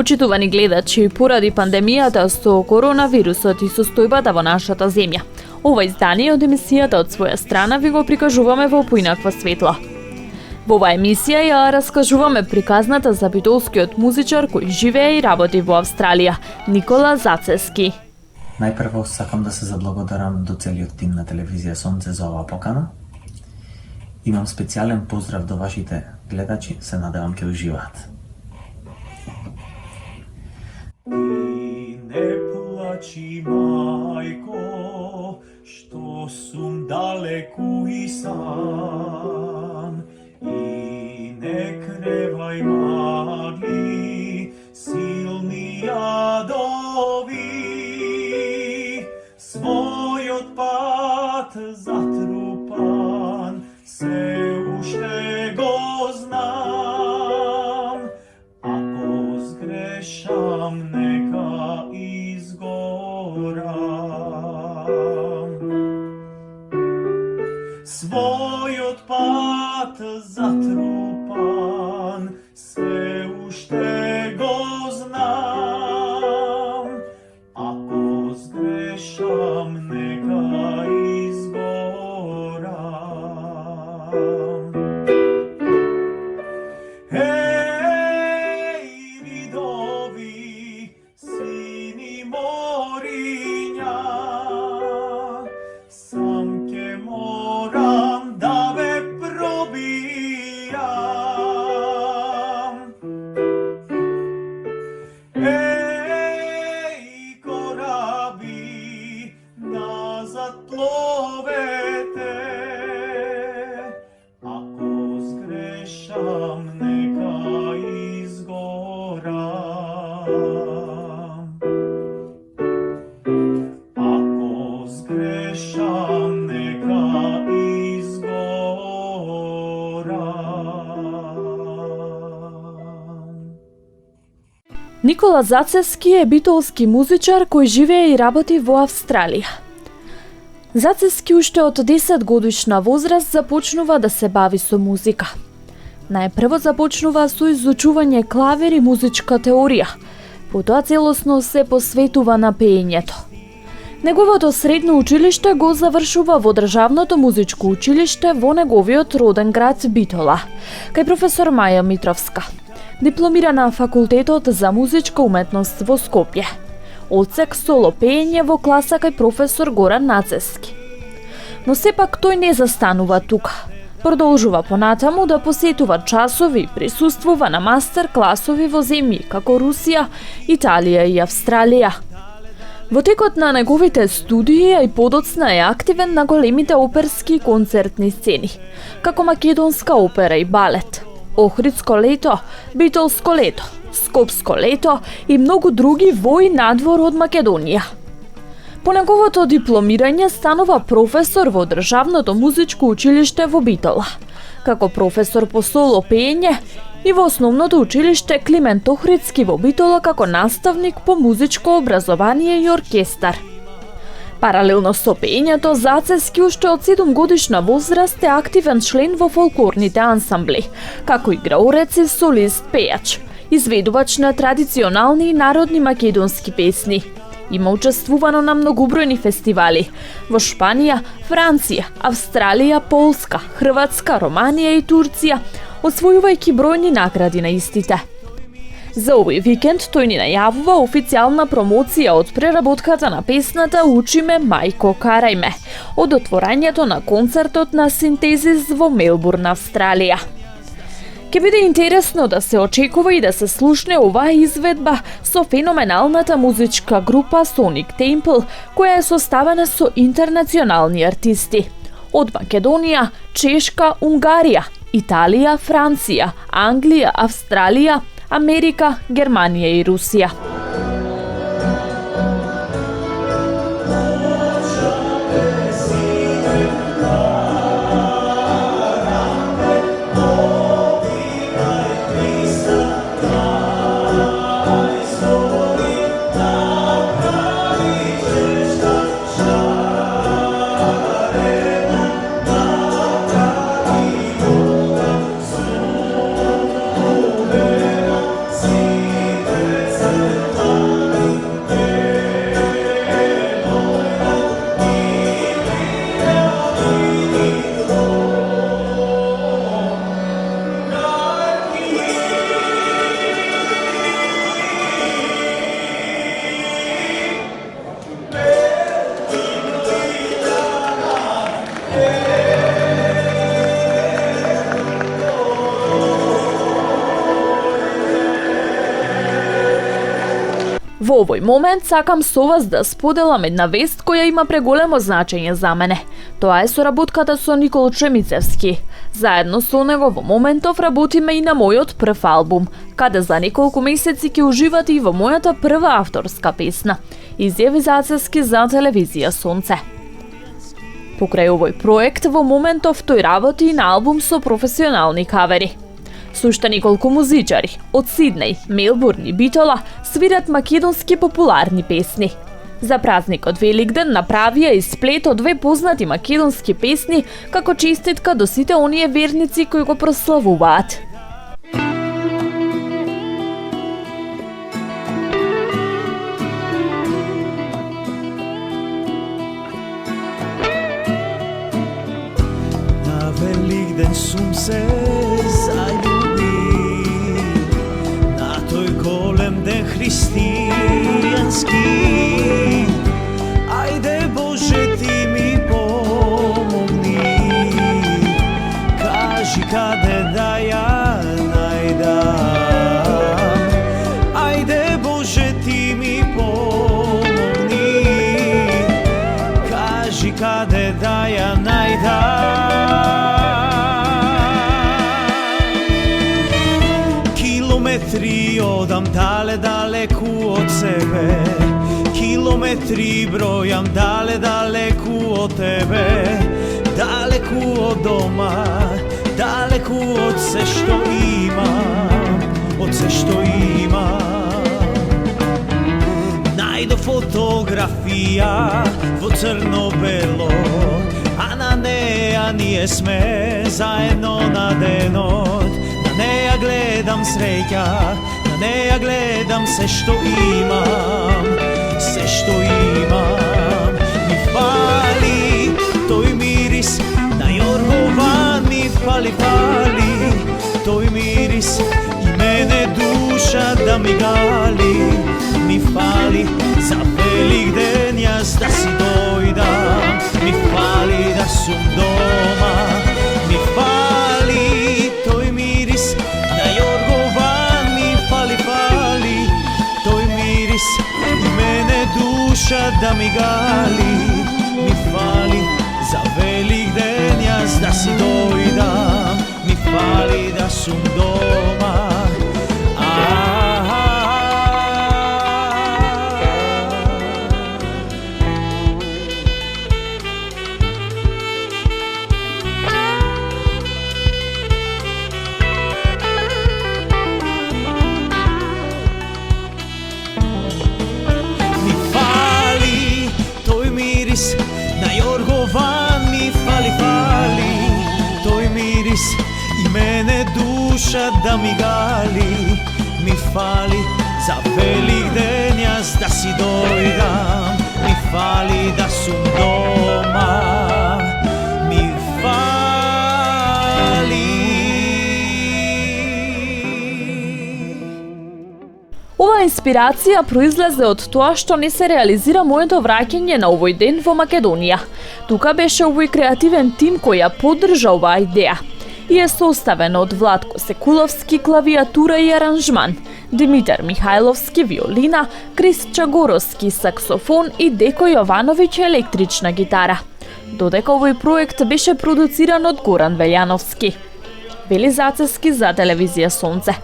Почитувани гледачи, поради пандемијата со коронавирусот и состојбата во нашата земја, ова издание од емисијата од своја страна ви го прикажуваме во поинаква светла. Во оваа емисија ја раскажуваме приказната за битолскиот музичар кој живее и работи во Австралија, Никола Зацески. Најпрво сакам да се заблагодарам до целиот тим на телевизија Сонце за оваа покана. Имам специјален поздрав до вашите гледачи, се надевам ќе уживаат. Ти не плачи, мајко, што сум далеку и сам. И не кревај, магли, силни јадови. Својот пат затрупан, се уште го знам. Ако сгрешам, нека изгорам. Својот пат затрупан, се уште го знам. Ако сгрешам, нека изгорам. Еј, видови, сини мориња, сам ке морам да ве пробијам. Еј, кораби, назад пловете, ако сгрешам, нека изгорам. Ако сгрешам, нека изгорам. Никола Зацески е битолски музичар кој живее и работи во Австралија. Зацески уште од 10 годишна возраст започнува да се бави со музика. Најпрво започнува со изучување клавир и музичка теорија, потоа целосно се посветува на пеењето. Неговото средно училиште го завршува во Државното музичко училиште во неговиот роден град Битола, кај професор Маја Митровска. Дипломира на Факултетот за музичка уметност во Скопје. Одсек соло пеење во класа кај професор Горан Нацески. Но сепак тој не застанува тука. Продолжува понатаму да посетува часови и присуствува на мастер класови во земји како Русија, Италија и Австралија. Во текот на неговите студии и подоцна е активен на големите оперски и концертни сцени, како Македонска опера и балет, Охридско лето, Битолско лето, Скопско лето и многу други во и надвор од Македонија. По неговото дипломирање станува професор во Државното музичко училиште во Битола, како професор по соло пеење и во Основното училиште Климент Охридски во Битола како наставник по музичко образование и оркестар. Паралелно со пеењето, Зацески уште од 7 годишна возраст е активен член во фолклорните ансамбли, како играорец и солист пејач, изведувач на традиционални и народни македонски песни. Има учествувано на многобројни фестивали во Шпанија, Франција, Австралија, Полска, Хрватска, Романија и Турција, освојувајќи бројни награди на истите. За овој викенд тој ни најавува официјална промоција од преработката на песната "Учи ме, мајко, карај ме", од отворањето на концертот на Синтезис во Мелбурн, Австралија. Ке биде интересно да се очекува и да се слушне оваа изведба со феноменалната музичка група Sonic Temple, која е составена со интернационални артисти од Македонија, Чешка, Унгарија, Италија, Франција, Англија, Австралија, Америка, Германија и Русија. Во овој момент сакам со вас да споделам една вест која има преголемо значење за мене. Тоа е соработката со Никол Чемицевски. Заедно со него во моментов работиме и на мојот прв албум, каде за неколку месеци ќе уживате и во мојата прва авторска песна, изјави Зацески за телевизија Сонце. Покрај овој проект во моментов тој работи и на албум со професионални кавери. Со уште неколку музичари од Сиднеј, Мелбурн и Битола свират македонски популарни песни. За празникот Великден направија и сплет од две познати македонски песни како честитка до сите оние верници кои го прославуваат. Na Великден сум се заљубил, на тој голем ден христијански. Ајде Боже ти ми помогни, кажи каде да ја најдам. Ајде Боже ти ми помогни, кажи каде да ја најдам. Kilometri odam daleku od sebe, kilometri brojam daleku od tebe, daleku od doma, daleku od sve što imam, od sve što imam. Najdo fotografija vo crno-belo, a na neja nije sme zajedno na denot. Na neja gledam sreća, na neja gledam sve što imam, sve što imam. Mi fali toj miris na jorgovan, mi fali toj miris i mene duša da mi gali. Mi fali za Velikden jas da si dojdam, mi fali da sum doma, mi fali toj miris na jorgovan, mi fali toj miris i mene duša da mi gali. Mi fali za Velikden jas da si dojdam, mi fali da sum doma. Na jorgovan mi fali toj miris i mene duša da mi gali. Mi fali za Velikden jas da si dojdam, mi fali da sum doma, mi fali. Ова инспирација произлезе од тоа што не се реализира моето враќање на овој ден во Македонија. Тука беше овој креативен тим кој ја поддржа оваа идеја и е составен од Владко Секуловски клавиатура и аранжман, Димитар Михајловски виолина, Крис Чагоровски саксофон и Деко Јовановиќ електрична гитара. Додека овој проект беше продуциран од Горан Велјановски. Вели Зацески за телевизија Сонце.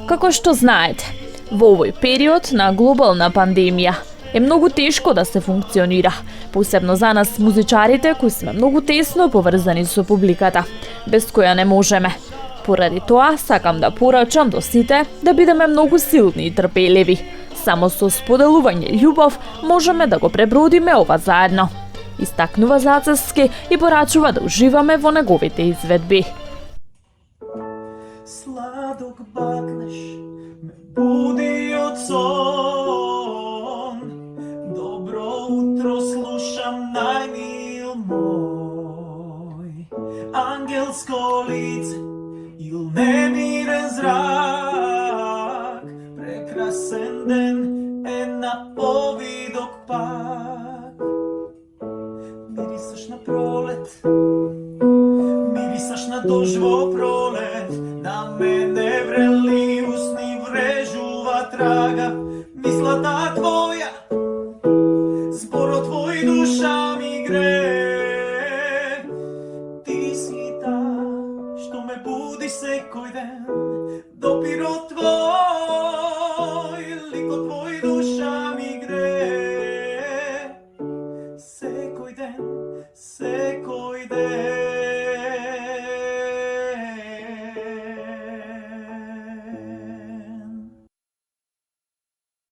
Како што знаете, во овој период на глобална пандемија е многу тешко да се функционира, посебно за нас музичарите кои сме многу тесно поврзани со публиката, без која не можеме. Поради тоа сакам да порачам до сите да бидеме многу силни и трпеливи. Само со споделување љубов можеме да го пребродиме ова заедно. Истакнува Зацески и порачува да уживаме во неговите изведби. Sladok bakneš me budi od son. Dobro utro slušam najmil moj. Angelsko lice il nemiren zrak. Prekrasen den na povidok pak. Mirisaš na prolet, mirisaš na dožvo prolet. Na mene vreli usni vrežuva traga, misla takva duša mi gre. Ti si ta što me budi sekoj den, dopiro tvoj, liko tvoj duša mi gre. Sekoj den, sekoj den.